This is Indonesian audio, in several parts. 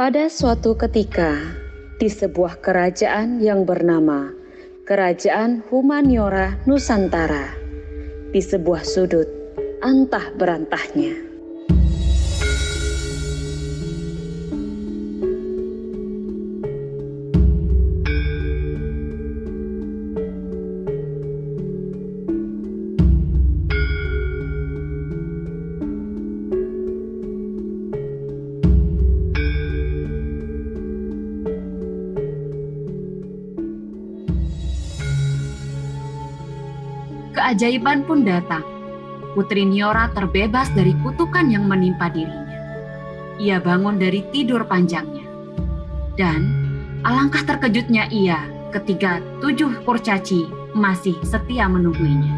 Pada suatu ketika, di sebuah kerajaan yang bernama Kerajaan Humaniora Nusantara, di sebuah sudut antah berantahnya, keajaiban pun datang. Putri Niora terbebas dari kutukan yang menimpa dirinya. Ia bangun dari tidur panjangnya. Dan alangkah terkejutnya ia ketika 7 kurcaci masih setia menungguinya.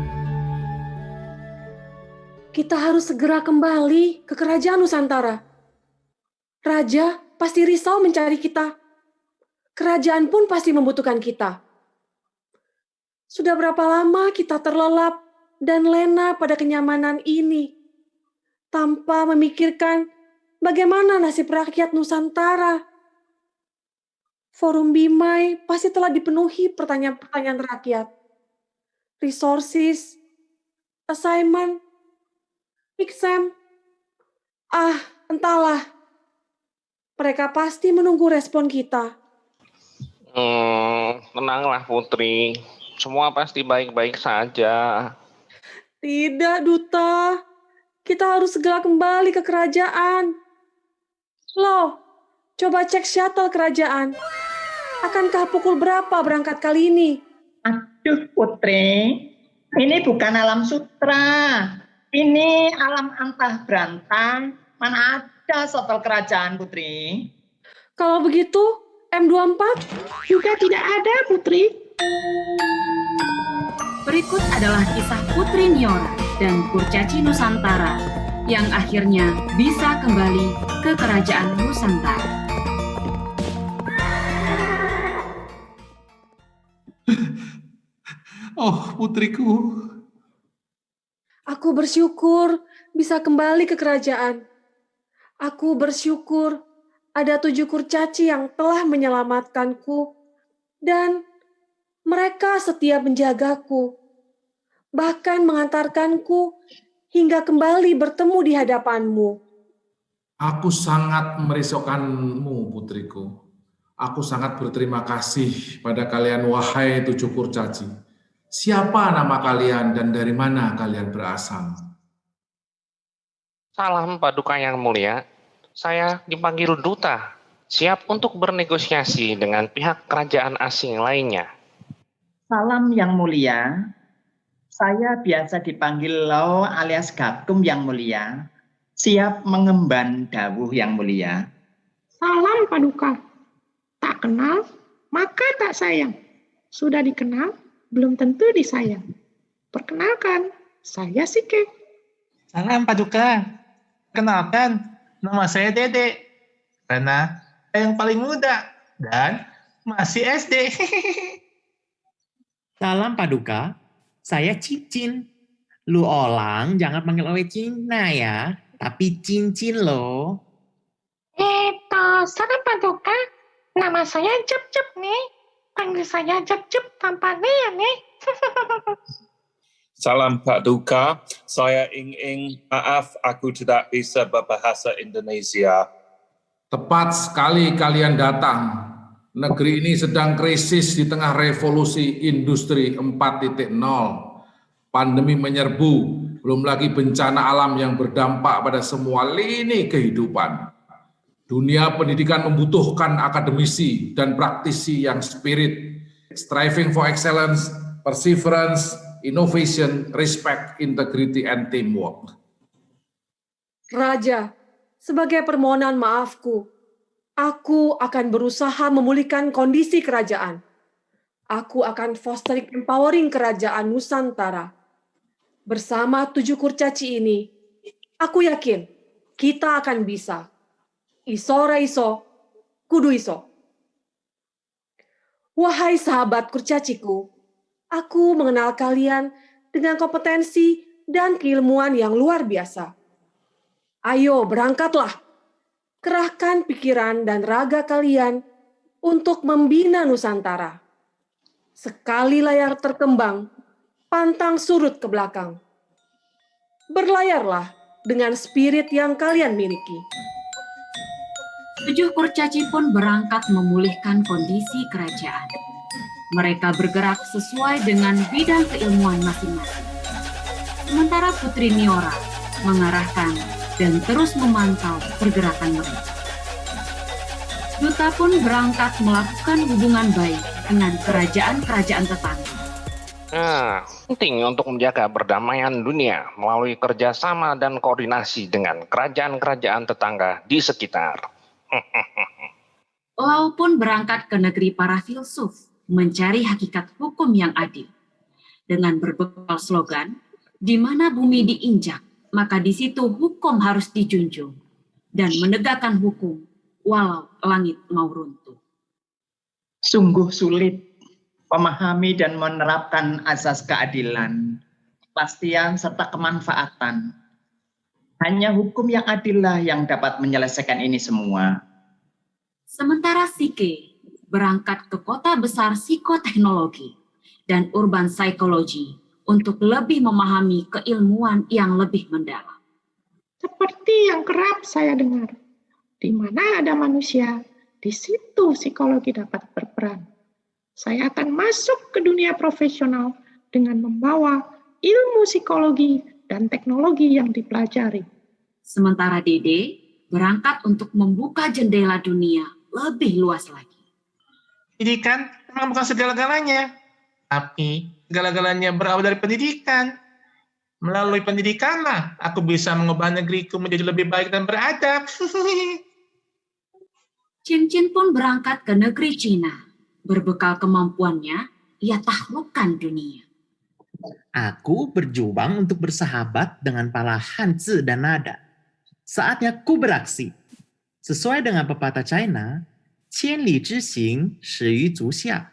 Kita harus segera kembali ke kerajaan Nusantara. Raja pasti risau mencari kita. Kerajaan pun pasti membutuhkan kita. Sudah berapa lama kita terlelap dan lena pada kenyamanan ini, tanpa memikirkan bagaimana nasib rakyat Nusantara. Forum Bimai pasti telah dipenuhi pertanyaan-pertanyaan rakyat. Resources, assignment, exam, entahlah. Mereka pasti menunggu respon kita. Tenanglah Putri, semua pasti baik-baik saja. Tidak, Duta. Kita harus segera kembali ke kerajaan. Loh, coba cek shuttle kerajaan. Akankah pukul berapa berangkat kali ini? Aduh, Putri. Ini bukan alam sutra. Ini alam antah berantah. Mana ada shuttle kerajaan, Putri? Kalau begitu, M24 juga tidak ada, Putri. Berikut adalah kisah Putri Niora dan kurcaci Nusantara yang akhirnya bisa kembali ke kerajaan Nusantara. Oh, putriku. Aku bersyukur bisa kembali ke kerajaan. Aku bersyukur ada 7 kurcaci yang telah menyelamatkanku dan mereka setia menjagaku, bahkan mengantarkanku hingga kembali bertemu di hadapanmu. Aku sangat merisaukanmu, putriku. Aku sangat berterima kasih pada kalian, wahai 7 kurcaci. Siapa nama kalian dan dari mana kalian berasal? Salam Paduka yang mulia, saya dipanggil Duta, siap untuk bernegosiasi dengan pihak kerajaan asing lainnya. Salam yang mulia, saya biasa dipanggil Lau alias Gakum yang mulia, siap mengemban dawuh yang mulia. Salam Paduka, tak kenal maka tak sayang, sudah dikenal belum tentu disayang. Perkenalkan, saya Sike. Salam Paduka, kenalkan nama saya Dede, karena saya yang paling muda dan masih SD. Salam Paduka, saya Cincin. Lu orang jangan panggil oleh Cina ya, tapi Cincin loh. Salam Paduka, nama saya Jep-Jep nih. Panggil saya Jep-Jep tanpa nih. Salam Pak Duka, saya Ing-Ing. Maaf, aku tidak bisa berbahasa Indonesia. Tepat sekali kalian datang. Negeri ini sedang krisis di tengah revolusi industri 4.0. Pandemi menyerbu, belum lagi bencana alam yang berdampak pada semua lini kehidupan. Dunia pendidikan membutuhkan akademisi dan praktisi yang spirit, striving for excellence, perseverance, innovation, respect, integrity, and teamwork. Raja, sebagai permohonan maafku, aku akan berusaha memulihkan kondisi kerajaan. Aku akan fostering empowering kerajaan Nusantara. Bersama 7 kurcaci ini, aku yakin kita akan bisa. Isora iso, kudu iso. Wahai sahabat kurcaciku, aku mengenal kalian dengan kompetensi dan keilmuan yang luar biasa. Ayo berangkatlah. Kerahkan pikiran dan raga kalian untuk membina Nusantara. Sekali layar terkembang, pantang surut ke belakang. Berlayarlah dengan spirit yang kalian miliki. 7 kurcaci pun berangkat memulihkan kondisi kerajaan. Mereka bergerak sesuai dengan bidang keilmuan masing-masing. Sementara Putri Niora mengarahkan dan terus memantau pergerakan mereka. Duta pun berangkat melakukan hubungan baik dengan kerajaan-kerajaan tetangga. Penting untuk menjaga perdamaian dunia melalui kerjasama dan koordinasi dengan kerajaan-kerajaan tetangga di sekitar. Lau pun berangkat ke negeri para filsuf mencari hakikat hukum yang adil. Dengan berbekal slogan, di mana bumi diinjak, maka di situ hukum harus dijunjung dan menegakkan hukum walau langit mau runtuh. Sungguh sulit memahami dan menerapkan asas keadilan, kepastian serta kemanfaatan. Hanya hukum yang adillah yang dapat menyelesaikan ini semua. Sementara Sike berangkat ke kota besar psikoteknologi dan urban psychology untuk lebih memahami keilmuan yang lebih mendalam. Seperti yang kerap saya dengar, di mana ada manusia, di situ psikologi dapat berperan. Saya akan masuk ke dunia profesional dengan membawa ilmu psikologi dan teknologi yang dipelajari. Sementara Dede berangkat untuk membuka jendela dunia lebih luas lagi. Pendidikan memang bukan segala-galanya, tapi segala-galanya berawal dari pendidikan. Melalui pendidikanlah aku bisa mengubah negeriku menjadi lebih baik dan beradab. Chin pun berangkat ke negeri Cina. Berbekal kemampuannya, ia taklukkan dunia. Aku berjuang untuk bersahabat dengan para Hanzi dan nada. Saatnya ku beraksi. Sesuai dengan pepatah China, 千里之行始于足下,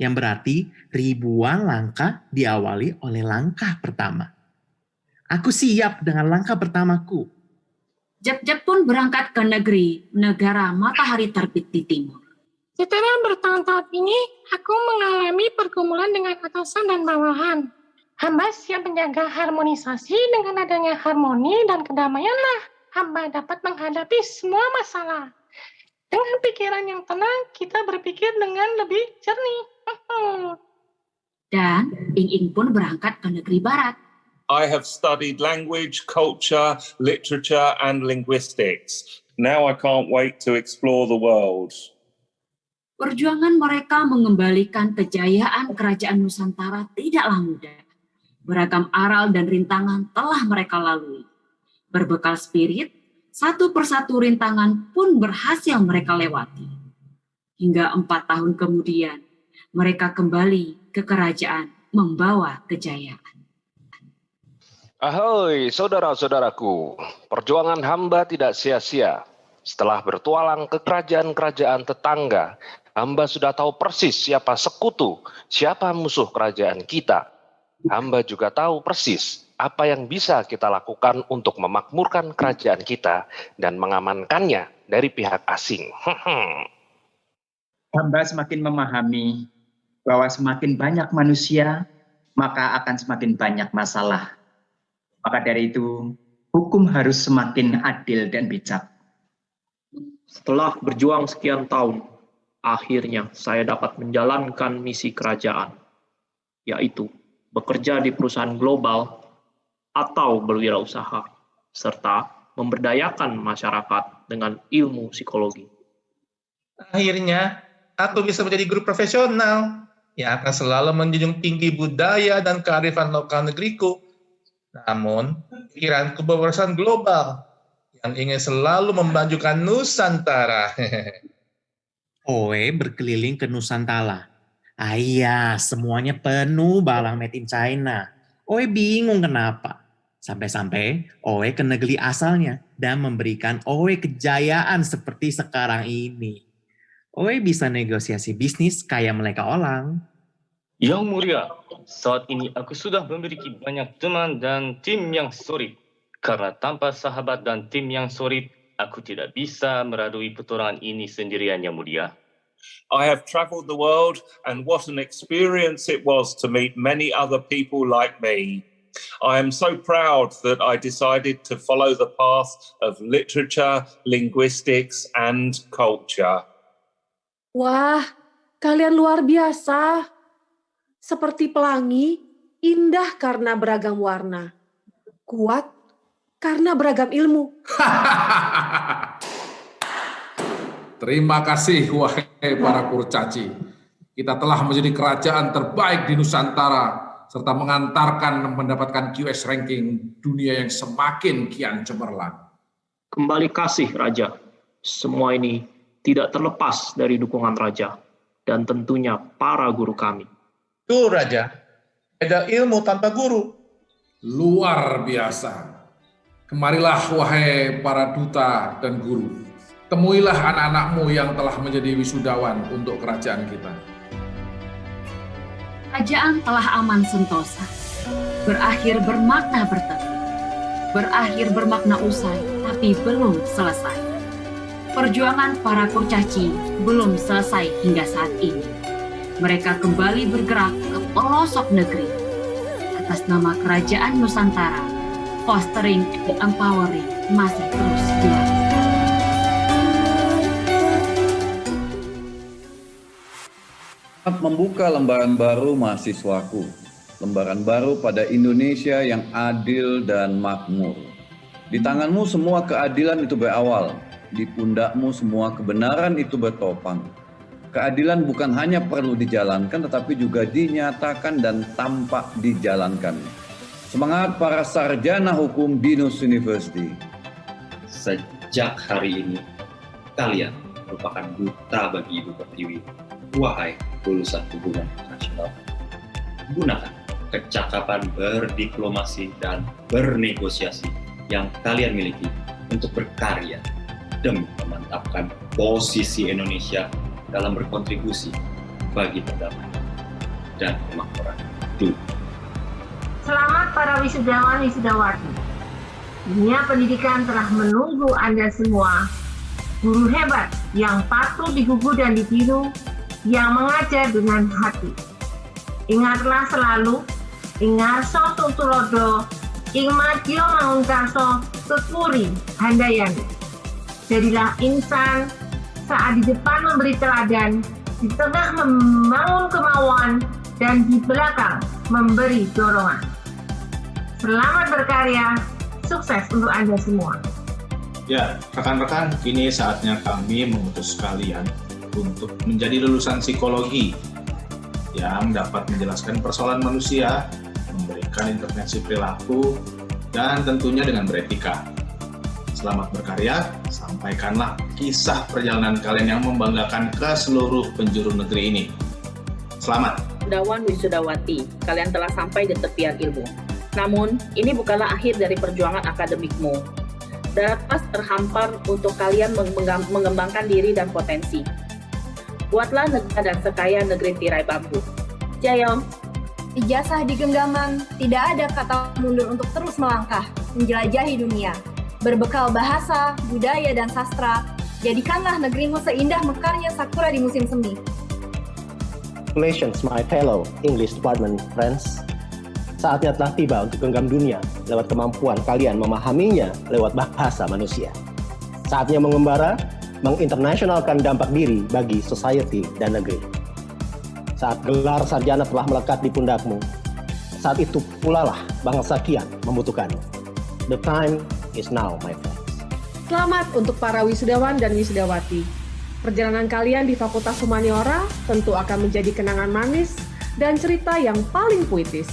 yang berarti ribuan langkah diawali oleh langkah pertama. Aku siap dengan langkah pertamaku. Jep pun berangkat ke negara matahari terbit di timur. Setelah bertahun-tahun ini, aku mengalami pergumulan dengan atasan dan bawahan. Hamba siap menjaga harmonisasi dengan adanya harmoni dan kedamaianlah. Hamba dapat menghadapi semua masalah. Dengan pikiran yang tenang, kita berpikir dengan lebih jernih. Dan Ing pun berangkat ke negeri barat. I have studied language, culture, literature, and linguistics. Now I can't wait to explore the world. Perjuangan mereka mengembalikan kejayaan kerajaan Nusantara tidaklah mudah. Beragam aral dan rintangan telah mereka lalui. Berbekal spirit, satu persatu rintangan pun berhasil mereka lewati. Hingga 4 tahun kemudian, mereka kembali ke kerajaan membawa kejayaan. Ahoy, saudara-saudaraku, perjuangan hamba tidak sia-sia. Setelah bertualang ke kerajaan-kerajaan tetangga, hamba sudah tahu persis siapa sekutu, siapa musuh kerajaan kita. Hamba juga tahu persis apa yang bisa kita lakukan untuk memakmurkan kerajaan kita dan mengamankannya dari pihak asing. Hamba semakin memahami bahwa semakin banyak manusia, maka akan semakin banyak masalah. Maka dari itu, hukum harus semakin adil dan bijak. Setelah berjuang sekian tahun, akhirnya saya dapat menjalankan misi kerajaan, yaitu bekerja di perusahaan global atau berwirausaha, serta memberdayakan masyarakat dengan ilmu psikologi. Akhirnya, aku bisa menjadi guru profesional yang akan selalu menjunjung tinggi budaya dan kearifan lokal negeriku. Namun, pikiranku berwawasan global yang ingin selalu memajukan Nusantara. Oe berkeliling ke Nusantara. Iya, semuanya penuh balang made in China. Oe bingung kenapa. Sampai-sampai Oe ke negeri asalnya dan memberikan Oe kejayaan seperti sekarang ini. Oe bisa negosiasi bisnis kayak mereka orang. Yang mulia, saat ini aku sudah memiliki banyak teman dan tim yang solid. Karena tanpa sahabat dan tim yang solid, aku tidak bisa melalui petualangan ini sendirian, Yang Mulia. I have traveled the world, and what an experience it was to meet many other people like me. I am so proud that I decided to follow the path of literature, linguistics, and culture. Wah, kalian luar biasa. Seperti pelangi, indah karena beragam warna. Kuat karena beragam ilmu. Terima kasih wahai para kurcaci. Kita telah menjadi kerajaan terbaik di Nusantara serta mengantarkan mendapatkan QS ranking dunia yang semakin kian cemerlang. Kembali kasih, Raja. Semua ini tidak terlepas dari dukungan Raja dan tentunya para guru kami. Tuh Raja, ada ilmu tanpa guru. Luar biasa. Kemarilah wahai para duta dan guru. Temuilah anak-anakmu yang telah menjadi wisudawan untuk kerajaan kita. Kerajaan telah aman sentosa, berakhir bermakna bertemu, berakhir bermakna usai, tapi belum selesai. Perjuangan para kurcaci belum selesai hingga saat ini. Mereka kembali bergerak ke pelosok negeri. Atas nama Kerajaan Nusantara, fostering and empowering masih terus dilakukan. Membuka lembaran baru mahasiswaku, lembaran baru pada Indonesia yang adil dan makmur. Di tanganmu semua keadilan itu berawal, di pundakmu semua kebenaran itu bertopang. Keadilan bukan hanya perlu dijalankan, tetapi juga dinyatakan dan tampak dijalankan. Semangat para sarjana hukum Binus University. Sejak hari ini, kalian merupakan duta bagi Ibu Pertiwi. Wahai lulusan hubungan internasional, gunakan kecakapan berdiplomasi dan bernegosiasi yang kalian miliki untuk berkarya demi memantapkan posisi Indonesia dalam berkontribusi bagi perdamaian dan kemakmuran dunia. Selamat para wisudawan-wisudawati. Dunia pendidikan telah menunggu Anda semua. Guru hebat yang patut digugu dan ditiru, yang mengajar dengan hati. Ingatlah selalu, ingarso tutulodo, ingmadyo mangunkarso, kekuri handayani. Jadilah insan saat di depan memberi teladan, di tengah membangun kemauan, dan di belakang memberi dorongan. Selamat berkarya, sukses untuk Anda semua. Ya, rekan-rekan, kini saatnya kami mengutus kalian untuk menjadi lulusan psikologi yang dapat menjelaskan persoalan manusia, memberikan intervensi perilaku, dan tentunya dengan beretika. Selamat berkarya, sampaikanlah kisah perjalanan kalian yang membanggakan ke seluruh penjuru negeri ini. Selamat. Wisudawan Wisudawati, kalian telah sampai di tepian ilmu. Namun, ini bukanlah akhir dari perjuangan akademikmu. Darat pas terhampar untuk kalian mengembangkan diri dan potensi. Buatlah negara dan sekaya negeri tirai bambu. Jayo. Ijazah di genggaman, tidak ada kata mundur untuk terus melangkah, menjelajahi dunia. Berbekal bahasa, budaya, dan sastra, jadikanlah negerimu seindah mekarnya sakura di musim semi. Congratulations, my fellow English Department friends. Saatnya telah tiba untuk genggam dunia lewat kemampuan kalian memahaminya lewat bahasa manusia. Saatnya mengembara, menginternasionalkan dampak diri bagi society dan negeri. Saat gelar sarjana telah melekat di pundakmu, saat itu pula lah bangsa kian membutuhkanmu. The time is now, my friends. Selamat untuk para wisudawan dan wisudawati. Perjalanan kalian di Fakultas Humaniora tentu akan menjadi kenangan manis dan cerita yang paling puitis.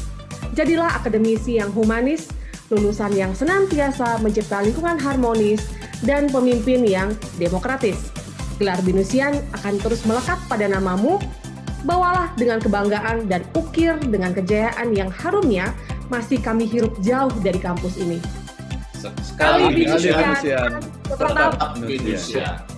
Jadilah akademisi yang humanis, lulusan yang senantiasa mencipta lingkungan harmonis, dan pemimpin yang demokratis. Gelar Binusian akan terus melekat pada namamu. Bawalah dengan kebanggaan dan ukir dengan kejayaan yang harumnya masih kami hirup jauh dari kampus ini. Sekali Binusian, tetap Binusian.